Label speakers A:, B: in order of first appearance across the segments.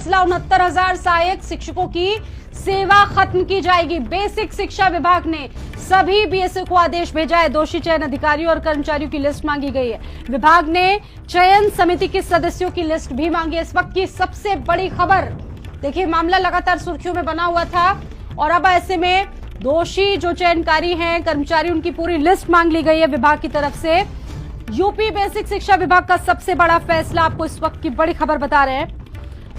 A: फैसला, 69,000 सहायक शिक्षकों की सेवा खत्म की जाएगी। बेसिक शिक्षा विभाग ने सभी बीएसए को आदेश भेजा है। दोषी चयन अधिकारियों और कर्मचारियों की लिस्ट मांगी गई है। विभाग ने चयन समिति के सदस्यों की लिस्ट भी मांगी है। इस वक्त की सबसे बड़ी खबर देखिए, मामला लगातार सुर्खियों में बना हुआ था और अब ऐसे में दोषी जो चयनकारी हैं कर्मचारी, उनकी पूरी लिस्ट मांग ली गई है विभाग की तरफ से। यूपी बेसिक शिक्षा विभाग का सबसे बड़ा फैसला, आपको इस वक्त की बड़ी खबर बता रहे हैं।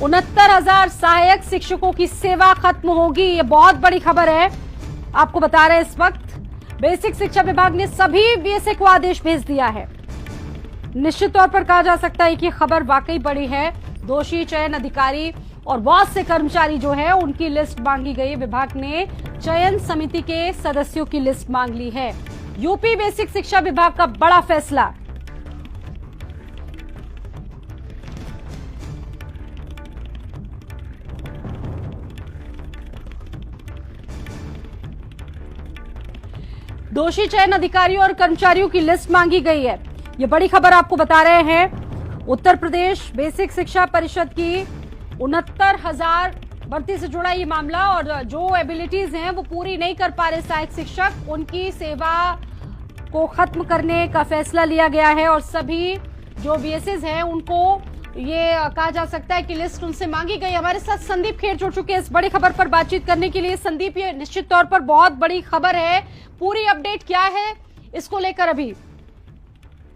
A: 69,000 सहायक शिक्षकों की सेवा खत्म होगी, ये बहुत बड़ी खबर है, आपको बता रहे हैं इस वक्त। बेसिक शिक्षा विभाग ने सभी बीएसए को आदेश भेज दिया है। निश्चित तौर पर कहा जा सकता है कि खबर वाकई बड़ी है। दोषी चयन अधिकारी और बहुत से कर्मचारी जो है उनकी लिस्ट मांगी गई है। विभाग ने चयन समिति के सदस्यों की लिस्ट मांग ली है। यूपी बेसिक शिक्षा विभाग का बड़ा फैसला। दोषी चयन अधिकारियों और कर्मचारियों की लिस्ट मांगी गई है, ये बड़ी खबर आपको बता रहे हैं। उत्तर प्रदेश बेसिक शिक्षा परिषद की 69,000 भर्ती से जुड़ा ये मामला, और जो एबिलिटीज हैं वो पूरी नहीं कर पा रहे सहायक शिक्षक, उनकी सेवा को खत्म करने का फैसला लिया गया है। और सभी जो बीएसएस हैं उनको ये कहा जा सकता है कि लिस्ट उनसे मांगी गई। हमारे साथ संदीप खेर जुड़ चुके हैं इस बड़ी खबर पर बातचीत करने के लिए। संदीप, ये निश्चित तौर पर बहुत बड़ी खबर है, पूरी अपडेट क्या है इसको लेकर अभी?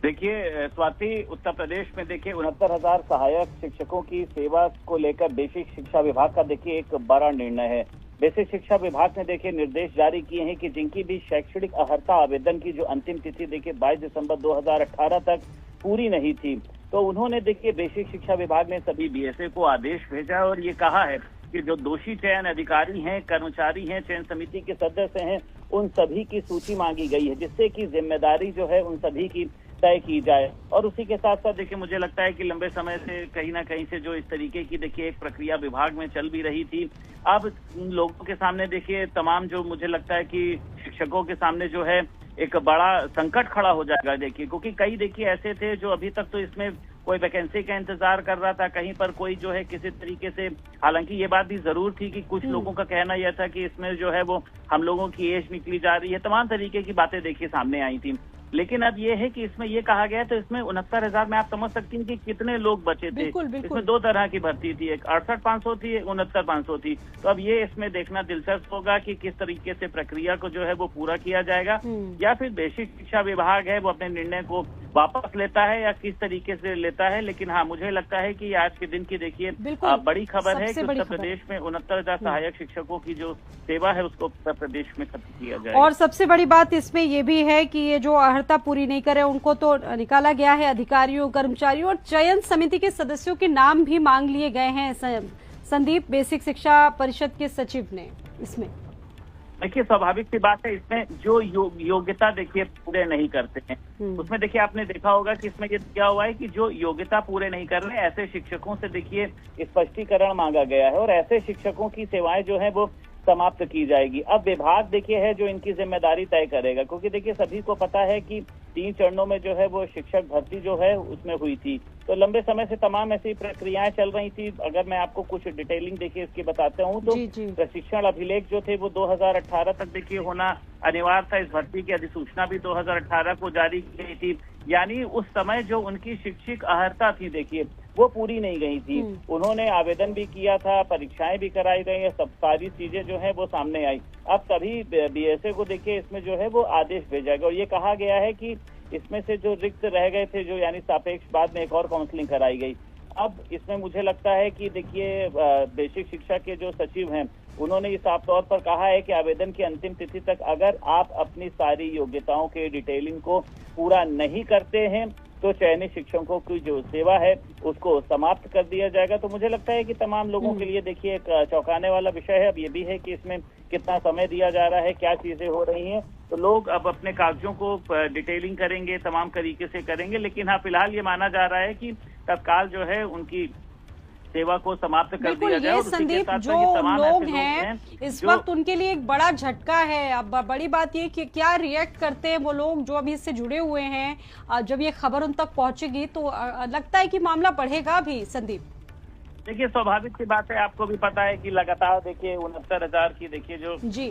B: देखिए स्वाति, उत्तर प्रदेश में देखिए 69,000 सहायक शिक्षकों की सेवा को लेकर बेसिक शिक्षा विभाग का देखिए एक बड़ा निर्णय है। बेसिक शिक्षा विभाग ने देखिए निर्देश जारी किए हैं कि जिनकी भी शैक्षणिक अर्हता आवेदन की जो अंतिम तिथि देखिए 22 दिसंबर 2018 तक पूरी नहीं थी, तो उन्होंने देखिए बेसिक शिक्षा विभाग ने सभी बीएसए को आदेश भेजा है और ये कहा है कि जो दोषी चयन अधिकारी हैं, कर्मचारी हैं, चयन समिति के सदस्य हैं, उन सभी की सूची मांगी गई है, जिससे कि जिम्मेदारी जो है उन सभी की तय की जाए। और उसी के साथ साथ देखिए मुझे लगता है कि लंबे समय से कहीं ना कहीं से जो इस तरीके की देखिए एक प्रक्रिया विभाग में चल भी रही थी, अब लोगों के सामने देखिए तमाम जो मुझे लगता है कि शिक्षकों के सामने जो है एक बड़ा संकट खड़ा हो जाएगा देखिए, क्योंकि कई देखिए ऐसे थे जो अभी तक तो इसमें कोई वैकेंसी का इंतजार कर रहा था, कहीं पर कोई जो है किसी तरीके से, हालांकि ये बात भी जरूर थी कि कुछ लोगों का कहना यह था कि इसमें जो है वो हम लोगों की एज निकली जा रही है, तमाम तरीके की बातें देखिए सामने आई थी। लेकिन अब ये है कि इसमें ये कहा गया, तो इसमें 69,000 में आप समझ सकती हैं कि कितने लोग बचे थे। इसमें दो तरह की भर्ती थी, एक 68,500 थी, 69,500 थी। तो अब ये इसमें देखना दिलचस्प होगा कि किस तरीके से प्रक्रिया को जो है वो पूरा किया जाएगा, या फिर बेसिक शिक्षा विभाग है वो अपने निर्णय को वापस लेता है या किस तरीके से लेता है। लेकिन हाँ, मुझे लगता है कि आज के दिन की देखिए बड़ी खबर है कि उत्तर प्रदेश में 69,000 सहायक शिक्षकों की जो सेवा है उसको उत्तर प्रदेश में खत्म किया जाए।
A: और सबसे बड़ी बात इसमें ये भी है कि ये जो अर्हता पूरी नहीं करे उनको तो निकाला गया है। अधिकारियों, कर्मचारियों और चयन समिति के सदस्यों के नाम भी मांग लिए गए हैं। संदीप, बेसिक शिक्षा परिषद के सचिव ने इसमें
B: देखिए स्वाभाविक सी बात है, इसमें जो योग्यता देखिए पूरे नहीं करते हैं, उसमें देखिए आपने देखा होगा कि इसमें ये क्या हुआ है कि जो योग्यता पूरे नहीं कर रहे ऐसे शिक्षकों से देखिए स्पष्टीकरण मांगा गया है और ऐसे शिक्षकों की सेवाएं जो है वो समाप्त की जाएगी। अब विभाग देखिए है जो इनकी जिम्मेदारी तय करेगा, क्योंकि देखिए सभी को पता है कि 3 चरणों में जो है वो शिक्षक भर्ती जो है उसमें हुई थी, तो लंबे समय से तमाम ऐसी प्रक्रियाएं चल रही थी। अगर मैं आपको कुछ डिटेलिंग देखिए इसकी बताता हूँ तो प्रशिक्षण अभिलेख जो थे वो 2018 तक देखिए होना अनिवार्य था। इस भर्ती की अधिसूचना भी 2018 को जारी की गई थी, यानी उस समय जो उनकी शिक्षिक अर्हता थी देखिए वो पूरी नहीं गई थी। उन्होंने आवेदन भी किया था, परीक्षाएं भी कराई गई, सब सारी चीजें जो है वो सामने आई। अब सभी बीएसए को देखिए इसमें जो है वो आदेश भेजा गया और ये कहा गया है कि इसमें से जो रिक्त रह गए थे, जो यानी सापेक्ष, बाद में एक और काउंसलिंग कराई गई। अब इसमें मुझे लगता है कि देखिए बेसिक शिक्षा के जो सचिव हैं उन्होंने साफ तौर पर कहा है कि आवेदन की अंतिम तिथि तक अगर आप अपनी सारी योग्यताओं के डिटेलिंग को पूरा नहीं करते हैं तो चयनित शिक्षकों की जो सेवा है उसको समाप्त कर दिया जाएगा। तो मुझे लगता है कि तमाम लोगों के लिए देखिए एक चौंकाने वाला विषय है। अब ये भी है कि इसमें कितना समय दिया जा रहा है, क्या चीजें हो रही हैं, तो लोग अब अपने कागजों को डिटेलिंग करेंगे, तमाम तरीके से करेंगे। लेकिन हाँ, फिलहाल ये माना जा रहा है कि तत्काल जो है उनकी सेवा को समाप्त कर दिया जाए।
A: ये संदीप, जो लोग हैं इस वक्त उनके लिए एक बड़ा झटका है। अब बड़ी बात ये कि क्या रिएक्ट करते हैं वो लोग जो अभी इससे जुड़े हुए हैं। जब ये खबर उन तक पहुंचेगी तो लगता है कि मामला बढ़ेगा भी। संदीप,
B: देखिए स्वाभाविक सी बात है, आपको भी पता है कि लगातार देखिए 69,000 की देखिए जो
A: जी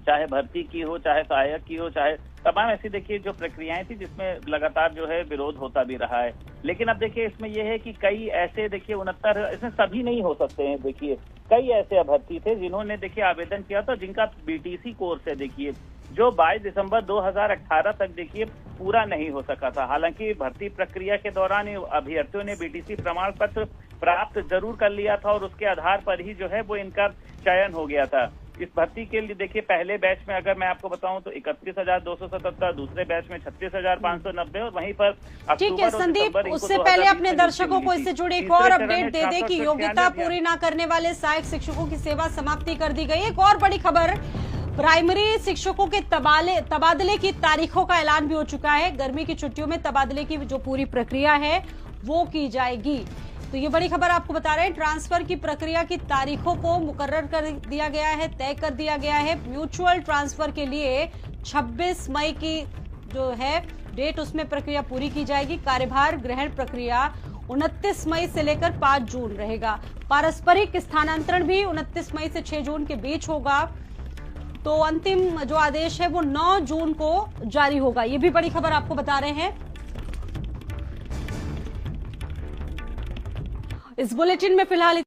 B: चाहे भर्ती की हो, चाहे सहायक की हो, चाहे तमाम ऐसी देखिए जो प्रक्रियाएं थी जिसमें लगातार जो है विरोध होता भी रहा है। लेकिन अब देखिए इसमें यह है कि कई ऐसे देखिए 69, इसमें सभी नहीं हो सकते हैं। देखिए कई ऐसे अभ्यर्थी थे जिन्होंने देखिए आवेदन किया था, जिनका बीटीसी कोर्स है देखिए जो 22 दिसंबर 2018 तक देखिए पूरा नहीं हो सका था। हालांकि भर्ती प्रक्रिया के दौरान अभ्यर्थियों ने बीटीसी प्रमाण पत्र प्राप्त जरूर कर लिया था और उसके आधार पर ही जो है वो इनका चयन हो गया था। इस भर्ती के लिए देखिए पहले बैच में अगर मैं आपको बताऊं तो 31,277, दूसरे बैच में 36,590 और वहीं पर
A: ठीक है संदीप, उससे पहले अपने दर्शकों को इससे जुड़ी एक और अपडेट दे दे कि योग्यता पूरी न करने वाले सहायक शिक्षकों की सेवा समाप्ति कर दी गई। एक और बड़ी खबर, प्राइमरी शिक्षकों के तबादले की तारीखों का ऐलान भी हो चुका है। गर्मी की छुट्टियों में तबादले की जो पूरी प्रक्रिया है वो की जाएगी। तो ये बड़ी खबर आपको बता रहे हैं, ट्रांसफर की प्रक्रिया की तारीखों को मुकर्रर कर दिया गया है, तय कर दिया गया है। म्यूचुअल ट्रांसफर के लिए 26 मई की जो है डेट, उसमें प्रक्रिया पूरी की जाएगी। कार्यभार ग्रहण प्रक्रिया 29 मई से लेकर 5 जून रहेगा। पारस्परिक स्थानांतरण भी 29 मई से 6 जून के बीच होगा। तो अंतिम जो आदेश है वो 9 जून को जारी होगा। ये भी बड़ी खबर आपको बता रहे हैं। इस बुलेटिन में फिलहाल